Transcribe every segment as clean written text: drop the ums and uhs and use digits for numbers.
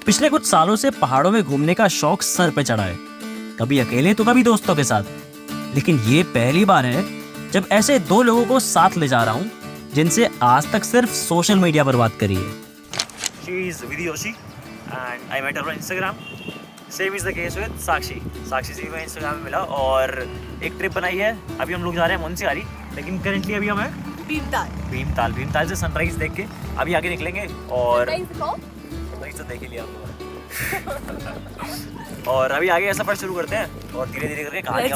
पिछले कुछ सालों से पहाड़ों में घूमने का शौक सर पे चढ़ा है, कभी अकेले तो कभी दोस्तों के साथ। लेकिन ये पहली बार है जब ऐसे दो लोगों को साथ ले जा रहा हूँ जिनसे आज तक सिर्फ सोशल मीडिया पर बात करी है। She is Vidyoshi and I met her on Instagram. Same is the case with साक्षी से मैं Instagram में मिला और एक ट्रिप बनाई है। अभी हम लोग जा रहे हैं मुंशियारी, लेकिन करेंटली अभी हम भीमताल से सनराइज देख के अभी आगे निकलेंगे और तो देख ही लिया हम लोगों और अभी आगे सफर शुरू करते हैं और धीरे धीरे करके कहानी।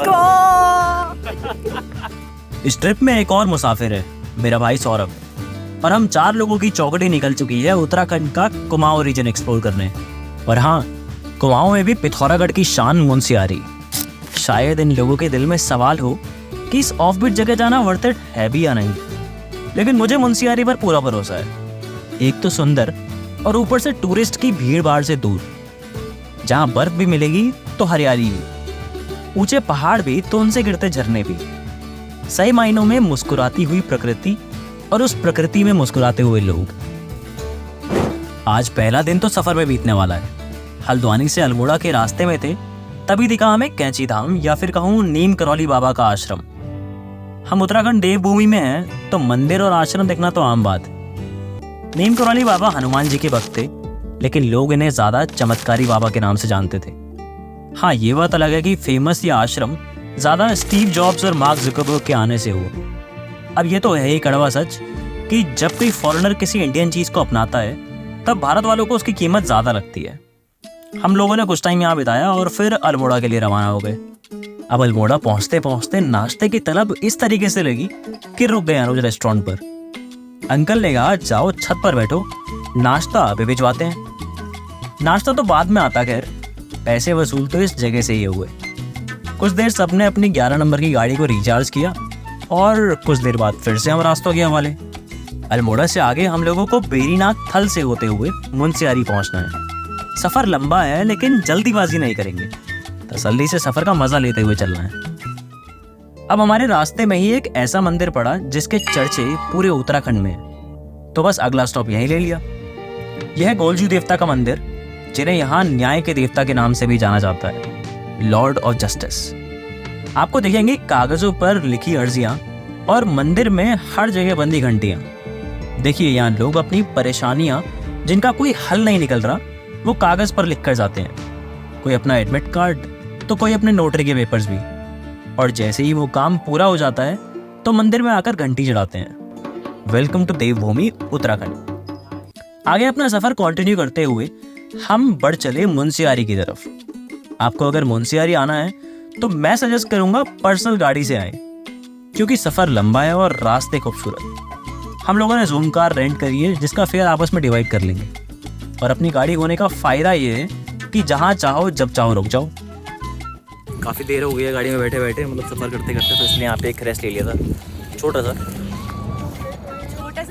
इस ट्रिप में एक और मुसाफिर है, मेरा भाई सौरभ, और हम 4 लोगों की चौकड़ी निकल चुकी है उत्तराखंड का कुमाऊं रीजन एक्सप्लोर करने। और हाँ, कुमाऊं में भी पिथौरागढ़ की शान मुंशियारी। शायद इन लोगों के दिल में सवाल हो कि इस ऑफबीट जगह जाना वर्थ इट है भी या नहीं, लेकिन मुझे मुंशियारी पर पूरा भरोसा है। एक तो सुंदर और ऊपर से टूरिस्ट की भीड़ भाड़ से दूर, जहाँ बर्फ भी मिलेगी तो हरियाली भी, ऊंचे पहाड़ भी तो उनसे गिरते झरने भी, सही मायनों में मुस्कुराती हुई प्रकृति और उस प्रकृति में मुस्कुराते हुए लोग। आज पहला दिन तो सफर में बीतने वाला है। हल्द्वानी से अल्मोड़ा के रास्ते में थे तभी दिखा हमें कैंची धाम या फिर कहूँ नीम करौली बाबा का आश्रम। हम उत्तराखंड देवभूमि में हैं तो मंदिर और आश्रम देखना तो आम बात। नीम करौली बाबा हनुमान जी के भक्त थे, लेकिन लोग इन्हें ज्यादा चमत्कारी बाबा के नाम से जानते थे। हाँ, ये बात अलग है कि फेमस ये आश्रम ज्यादा स्टीव जॉब्स और मार्क जुकरबर्ग के आने से हुआ। अब ये तो है ही कड़वा सच कि जब कोई फॉरेनर किसी इंडियन चीज को अपनाता है तब भारत वालों को उसकी कीमत ज्यादा लगती है। हम लोगों ने कुछ टाइम यहाँ बिताया और फिर अल्मोड़ा के लिए रवाना हो गए। अब अल्मोड़ा पहुंचते पहुंचते नाश्ते की तलब इस तरीके से लगी कि रुक गए अनुज रेस्टोरेंट पर। अंकल ने कहा, जाओ छत पर बैठो, नाश्ता अभी भिजवाते हैं। नाश्ता तो बाद में आता, खैर पैसे वसूल तो इस जगह से ही हुए। कुछ देर सबने अपनी 11 नंबर की गाड़ी को रिचार्ज किया और कुछ देर बाद फिर से हम रास्तों के हवाले। अल्मोड़ा से आगे हम लोगों को बेरीनाग थल से होते हुए मुंशियारी पहुंचना है। सफर लंबा है लेकिन जल्दीबाजी नहीं करेंगे, तसल्ली से सफर का मजा लेते हुए चलना है। अब हमारे रास्ते में ही एक ऐसा मंदिर पड़ा जिसके चर्चे पूरे उत्तराखंड में है, तो बस अगला स्टॉप यहीं ले लिया। यह है गोलजू देवता का मंदिर, जिन्हें यहाँ न्याय के देवता के नाम से भी जाना जाता है, लॉर्ड ऑफ जस्टिस। आपको दिखेंगे कागजों पर लिखी अर्जियां और मंदिर में हर जगह बंदी घंटियां। देखिए, यहाँ लोग अपनी परेशानियां जिनका कोई हल नहीं निकल रहा वो कागज पर लिख कर जाते हैं। कोई अपना एडमिट कार्ड तो कोई अपने नोटरी के पेपर्स भी। और जैसे ही वो काम पूरा हो जाता है तो मंदिर में आकर घंटी चढ़ाते हैं। वेलकम टू देवभूमि उत्तराखंड। आगे अपना सफर कंटिन्यू करते हुए हम बढ़ चले मुंशियारी की तरफ। आपको अगर मुंशियारी आना है तो मैं सजेस्ट करूंगा पर्सनल गाड़ी से आए, क्योंकि सफर लंबा है और रास्ते खूबसूरत। हम लोगों ने ज़ूम कार रेंट करी है जिसका फेयर आपस में डिवाइड कर लेंगे। और अपनी गाड़ी होने का फायदा ये है कि जहाँ चाहो जब चाहो रुक जाओ। काफ़ी देर हो गई है गाड़ी में बैठे बैठे, मतलब सफ़र करते करते, तो इसलिए यहाँ पे एक रेस्ट ले लिया था। छोटा सा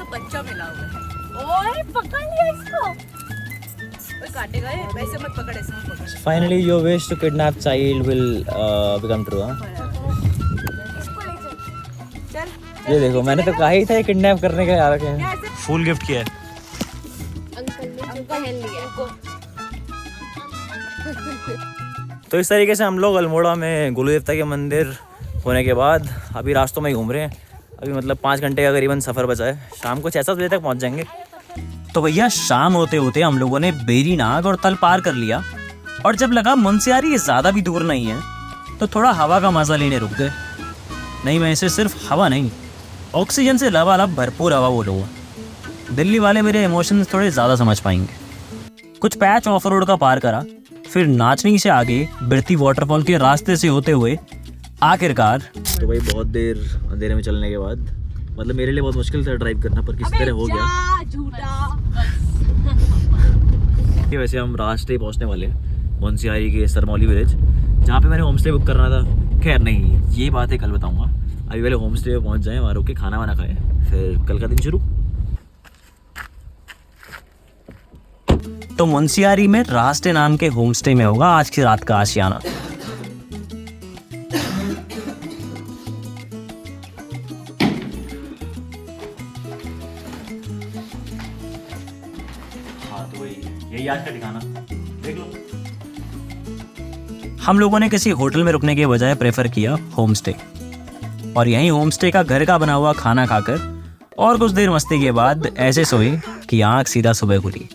बच्चा मिला हुआ है। ओए पकड़ लिया इसको, ओए काटेगा ये, वैसे मत पकड़, ऐसे मत पकड़। Finally your wish to kidnap child will become true. इसको ले चल। ये देखो, मैंने तो कहा ही था ये किडनैप करने का यार है। फुल गिफ्ट किया है अंकल ने लिया। तो इस तरीके से हम लोग अल्मोड़ा में गोलू देवता के मंदिर होने के बाद अभी रास्तों में ही घूम रहे हैं। अभी मतलब 5 घंटे का करीबन सफ़र बचा है, शाम को 6-7 बजे तक पहुंच जाएंगे। तो भैया शाम होते होते हम लोगों ने बेरीनाग और तल पार कर लिया, और जब लगा मुंशियारी ज़्यादा भी दूर नहीं है तो थोड़ा हवा का मज़ा लेने रुक गए। नहीं, मैं इसे सिर्फ हवा नहीं, ऑक्सीजन से लबालब भरपूर हवा बोलूँगा। दिल्ली वाले मेरे इमोशंस थोड़े ज़्यादा समझ पाएंगे। कुछ पैच ऑफ रोड का पार करा, फिर नाचनी से आगे बिरती वाटरफॉल के रास्ते से होते हुए आखिरकार। तो भाई बहुत देर अंधेरे में चलने के बाद, मतलब मेरे लिए बहुत मुश्किल था ड्राइव करना, पर किसी तरह हो गया। वैसे हम रास्ते पहुंचने वाले हैं मुंशियारी के सरमौली विलेज, जहाँ पे मैंने होम स्टे बुक करना था। खैर नहीं, ये बात है कल बताऊंगा। अभी पहले होम स्टे पे पहुँच जाएँ, वहाँ रुक के खाना वाना खाएँ, फिर कल का दिन शुरू। तो मुंशियारी में रास्ते नाम के होम स्टे में होगा आज की रात का आशियाना। हाँ, तो वही यही आज का ठिकाना देख लो। हम लोगों ने किसी होटल में रुकने के बजाय प्रेफर किया होम स्टे, और यहीं होम स्टे का घर का बना हुआ खाना खाकर और कुछ देर मस्ती के बाद ऐसे सोए कि आंख सीधा सुबह खुली।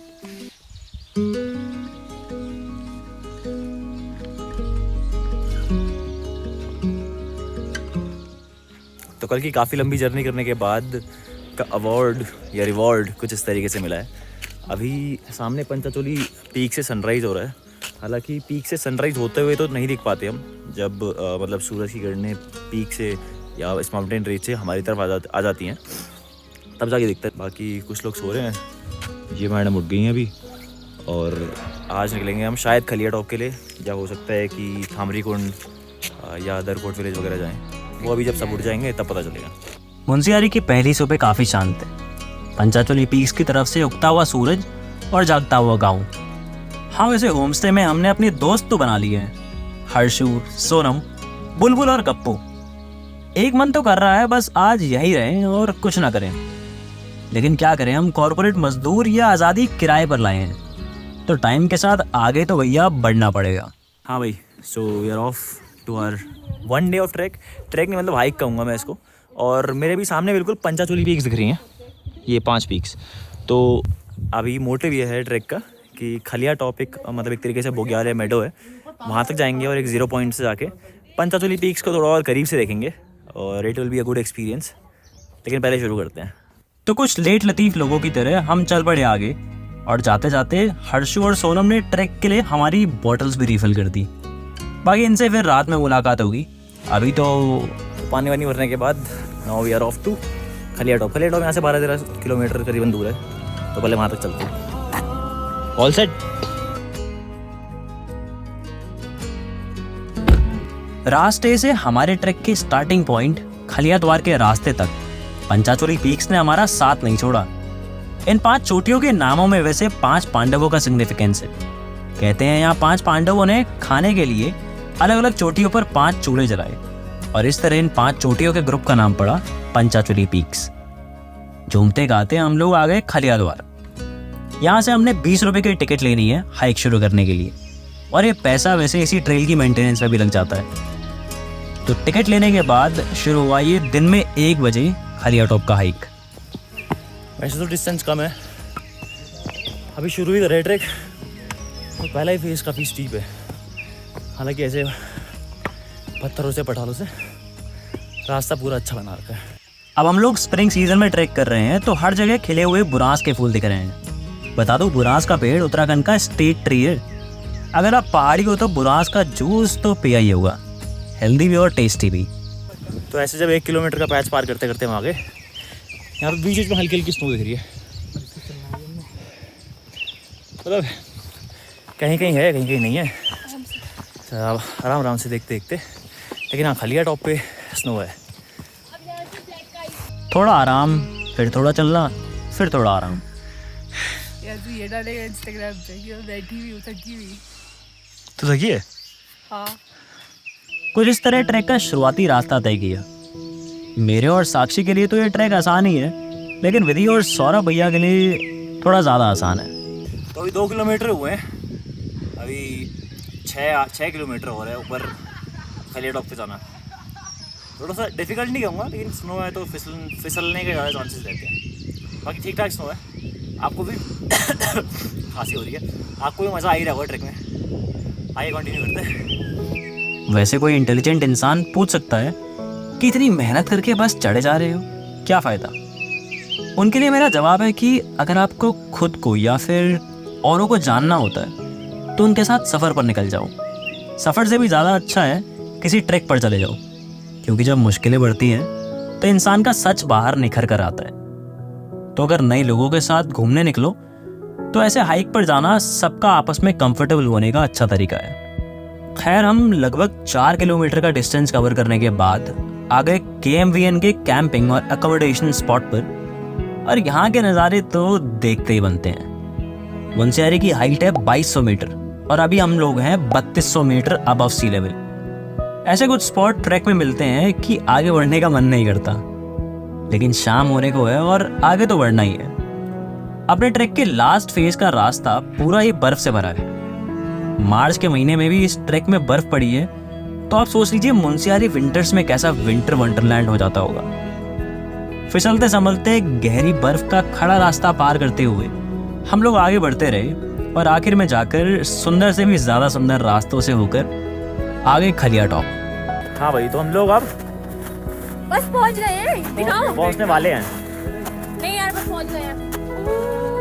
तो कल की काफ़ी लंबी जर्नी करने के बाद का अवार्ड या रिवॉर्ड कुछ इस तरीके से मिला है। अभी सामने पंचाचोली पीक से सनराइज़ हो रहा है। हालांकि पीक से सनराइज़ होते हुए तो नहीं दिख पाते हम, जब मतलब सूरज की किरणें पीक से या इस माउंटेन रेंज से हमारी तरफ आ जाती हैं, तब जाके दिखता है। बाकी कुछ लोग सो रहे हैं, ये मैडम उठ गई हैं अभी, और आज निकलेंगे हम शायद खलिया टॉप के लिए, या हो सकता है कि थामरी कुंड या दरकोट विलेज वगैरह जाएँ। वो अभी जब सब उठ जाएंगे तब पता चलेगा। मुंशियारी की पहली सुबह काफ़ी शांत है। पंचाचोली पीक्स की तरफ से उगता हुआ सूरज और जागता हुआ गाँव। हाँ, वैसे होम स्टे में हमने अपने दोस्त तो बना लिए हैं, हर्षू, सोनम, बुलबुल और गप्पू। एक मन तो कर रहा है बस आज यही रहें और कुछ ना करें, लेकिन क्या करें, हम कॉर्पोरेट मजदूर या आज़ादी किराए पर लाए हैं, तो टाइम के साथ आगे तो भैया बढ़ना पड़ेगा। हाँ भाई, so we are off to our 1 day off track नहीं मतलब हाइक कहूँगा मैं इसको। और मेरे भी सामने बिल्कुल पंचाचोली पीक्स दिख रही हैं, ये 5 पीक्स। तो अभी मोटिव ये है ट्रैक का कि खलिया टॉपिक मतलब एक तरीके से बोग्याल मेडो है, वहाँ तक जाएंगे और एक 0 पॉइंट से जाके पंचाचोली पीक्स को थोड़ा और करीब से देखेंगे, और it will be a good experience. लेकिन पहले शुरू करते हैं। तो कुछ लेट लतीफ़ लोगों की तरह हम चल पड़े आगे, और जाते जाते हर्षू और सोनम ने ट्रैक के लिए हमारी बॉटल्स भी रिफ़िल कर दी। बाकी इनसे फिर रात में मुलाकात होगी। अभी तो पानी वानी भरने के बाद now we are off to Khaliya top. Khaliya top यहाँ से 12-13 किलोमीटर करीबन दूर है, तो पहले वहाँ तक चलते हैं। All set. रास्ते से हमारे ट्रैक के स्टार्टिंग पॉइंट खलिया द्वार के रास्ते तक पंचाचोली पीक्स ने हमारा साथ नहीं छोड़ा। इन 5 चोटियों के नामों में वैसे 5 पांडवों का सिग्निफिकेंस है। कहते हैं यहाँ 5 पांडवों ने खाने के लिए अलग अलग चोटियों पर 5 चूल्हे जलाए, और इस तरह इन 5 चोटियों के ग्रुप का नाम पड़ा पंचाचोली पीक्स। झूमते गाते हम लोग आ गए खलिया द्वार। यहाँ से हमने 20 रुपए की टिकट लेनी है हाइक शुरू करने के लिए, और ये पैसा वैसे इसी ट्रेल की मेंटेनेंस में भी लग जाता है। तो टिकट लेने के बाद शुरू हुआ ये दिन में 1 बजे खलिया टॉप का हाइक। वैसे तो डिस्टेंस कम है, अभी शुरू ही कर रहे ट्रैक, तो पहला ही फेस काफ़ी स्टीप है। हालांकि ऐसे पत्थरों से पठालों से रास्ता पूरा अच्छा बना रखा है। अब हम लोग स्प्रिंग सीजन में ट्रैक कर रहे हैं, तो हर जगह खिले हुए बुरांस के फूल दिख रहे हैं। बता दो, बुरांस का पेड़ उत्तराखंड का स्टेट ट्री है। अगर आप पहाड़ी हो तो बुरांस का जूस तो पिया ही होगा, हेल्दी भी और टेस्टी भी। तो ऐसे जब 1 किलोमीटर का पैच पार करते करते हम आगे, यहाँ पर बीच में हल्की हल्की स्नो दिख रही है। मतलब कहीं कहीं है, कहीं कहीं नहीं है, तो आराम आराम से देखते देखते। लेकिन हाँ, खलिया टॉप पे स्नो है। थोड़ा आराम, फिर थोड़ा चलना, फिर थोड़ा आराम। यार तू ये डालेगा इंस्टाग्राम पे कि मैं बैठी हुई हूँ, थकी हुई। तो थकी है? हाँ। कुछ इस तरह ट्रैक का शुरुआती रास्ता तय किया। मेरे और साक्षी के लिए तो ये ट्रैक आसान ही है, लेकिन विधि और सौरभ भैया के लिए थोड़ा ज़्यादा आसान है। तो अभी 2 किलोमीटर हुए हैं, अभी 6 किलोमीटर हो रहा है ऊपर खलिया टॉप पे जाना। थोड़ा सा डिफिकल्ट नहीं कहूँगा, लेकिन स्नो है तो फिसलने के ज़्यादा चांसेस रहते हैं। बाकी ठीक ठाक स्नो है। आपको भी खांसी हो रही है, आपको भी मज़ा आ ही रहा होगा ट्रैक में। आइए कंटिन्यू करते हैं। वैसे कोई इंटेलिजेंट इंसान पूछ सकता है कि इतनी मेहनत करके बस चढ़े जा रहे हो, क्या फ़ायदा? उनके लिए मेरा जवाब है कि अगर आपको खुद को या फिर औरों को जानना होता है तो उनके साथ सफ़र पर निकल जाओ। सफ़र से भी ज़्यादा अच्छा है किसी ट्रैक पर चले जाओ, क्योंकि जब मुश्किलें बढ़ती हैं तो इंसान का सच बाहर निखर कर आता है। तो अगर नए लोगों के साथ घूमने निकलो तो ऐसे हाइक पर जाना सबका आपस में कंफर्टेबल होने का अच्छा तरीका है। खैर, हम लगभग 4 किलोमीटर का डिस्टेंस कवर करने के बाद आ गए KMVN के कैंपिंग और अकोमोडेशन स्पॉट पर, और यहाँ के नज़ारे तो देखते ही बनते हैं। मुंशियारी की हाइट है 2200 मीटर, और अभी हम लोग हैं 3200 मीटर अबव सी लेवल। ऐसे कुछ स्पॉट ट्रैक में मिलते हैं कि आगे बढ़ने का मन नहीं करता, लेकिन शाम होने को है और आगे तो बढ़ना ही है। अपने ट्रैक के लास्ट फेज का रास्ता पूरा ही बर्फ से भरा है। मार्च के महीने में भी इस ट्रैक में बर्फ पड़ी है, तो आप सोच लीजिए मुंशियारी विंटर्स में कैसा विंटर वंडरलैंड हो जाता होगा। फिसलते संभलते गहरी बर्फ का खड़ा रास्ता पार करते हुए हम लोग आगे बढ़ते रहे और आखिर में जाकर सुंदर से भी ज्यादा सुंदर रास्तों से होकर आगे खलिया टॉप। हाँ भाई, तो हम लोग अब बस पहुंच गए हैं, दिखाओ। पहुंचने वाले हैं। नहीं यार, बस पहुंच गए हैं।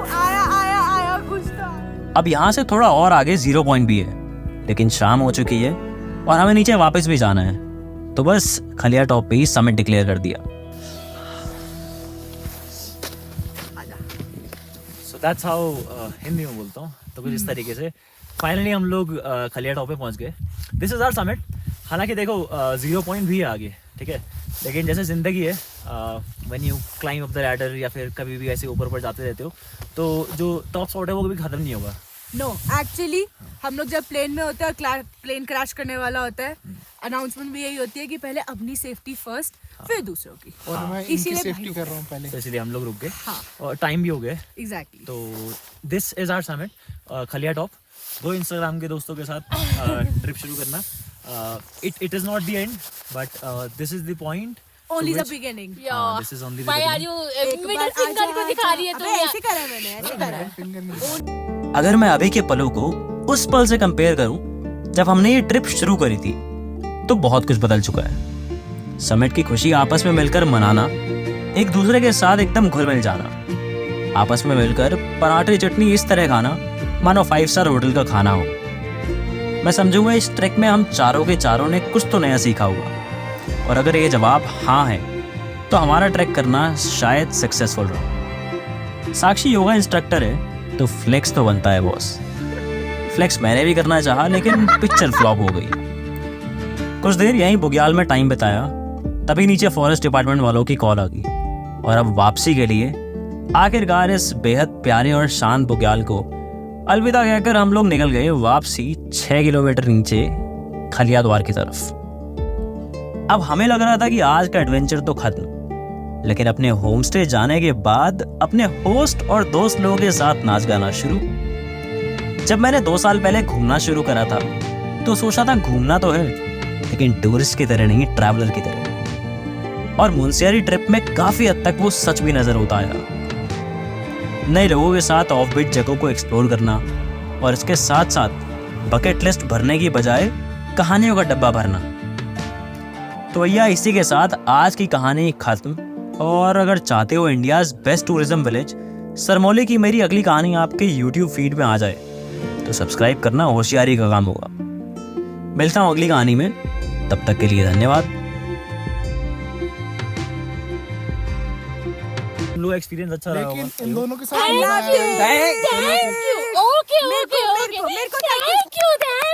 आया कुछ तो। अब यहाँ से थोड़ा और आगे 0 पॉइंट भी है, लेकिन शाम हो चुकी है और हमें नीचे वापस भी जाना है, तो बस खलिया टॉप पे ही समिट डिक्लेयर कर दिया। सो दैट्स हाउ हिंदी में बोलता हूँ, तो कुछ इस तरीके से फाइनली हम लोग खलिया टॉप पे पहुंच गए। This is our summit. हालांकि देखो 0 पॉइंट भी है आगे, ठीक है, लेकिन जैसे ज़िंदगी है, when you climb up the ladder या फिर कभी भी ऐसे ऊपर ऊपर जाते रहते हो, तो जो टॉप स्पॉट है वो कभी ख़त्म नहीं होगा। नो एक्चुअली हम लोग जब प्लेन में होते हैं और प्लेन क्रैश करने वाला होता है, अनाउंसमेंट भी यही होती है कि पहले अपनी सेफ्टी फर्स्ट, फिर दूसरों की। और मैं इनकी सेफ्टी कर रहा हूँ पहले, तो इसलिए हम लोग रुक गए। हाँ। और टाइम भी हो गए। एग्जैक्टली। तो this is our summit Khaliya top. दो इंस्टाग्राम के दोस्तों के साथ ट्रिप शुरू करना। It is not the end, but this is the point, only the beginning. This is only the Why are you middle finger को दिखा रही है तुम? ऐसे करा है मैंने, ऐसे करा है। अगर मैं अभी के पलों को उस पल से कंपेयर करूं जब हमने ये ट्रिप शुरू करी थी, तो बहुत कुछ बदल चुका है। समिट की खुशी आपस में मिलकर मनाना, एक दूसरे के साथ एकदम घुल मिल जाना, आपस में मिलकर पराठे चटनी इस तरह खाना मानो 5 स्टार होटल का खाना हो। मैं समझूंगा इस ट्रैक में हम चारों के चारों ने कुछ तो नया सीखा होगा, और अगर ये जवाब हाँ है तो हमारा ट्रैक करना शायद सक्सेसफुल रहा। साक्षी योगा इंस्ट्रक्टर है तो फ्लेक्स तो बनता है बॉस। फ्लेक्स मैंने भी करना चाहा, लेकिन पिक्चर फ्लॉप हो गई। कुछ देर यहीं बुग्याल में टाइम बिताया, तभी नीचे फॉरेस्ट डिपार्टमेंट वालों की कॉल आ गई, और अब वापसी के लिए आखिरकार इस बेहद प्यारे और शांत बुग्याल को अलविदा कहकर हम लोग निकल गए वापसी 6 किलोमीटर नीचे खलिया द्वार की तरफ। अब हमें लग रहा था कि आज का एडवेंचर तो खत्म, लेकिन अपने होम स्टे जाने के बाद अपने होस्ट और दोस्त लोगों के साथ नाच गाना शुरू। जब मैंने 2 साल पहले घूमना शुरू करा था तो सोचा था घूमना तो है, लेकिन टूरिस्ट की तरह नहीं, ट्रैवलर की तरह। और मुंशियारी ट्रिप में काफी हद तक वो सच भी नजर होता आया। नए लोगों के साथ ऑफबीट जगहों को एक्सप्लोर करना, और इसके साथ साथ बकेट लिस्ट भरने की बजाय कहानियों का डब्बा भरना। तो भैया इसी के साथ आज की कहानी खत्म। और अगर चाहते हो इंडियाज़ बेस्ट टूरिज्म विलेज सरमौली की मेरी अगली कहानी आपके YouTube फीड में आ जाए, तो सब्सक्राइब करना होशियारी का काम होगा। मिलता हूँ अगली कहानी में, तब तक के लिए धन्यवाद। लोग एक्सपीरियंस अच्छा रहा होगा। लेकिन इन दोनों के साथ Thank you. Okay. मेरे को Thank you.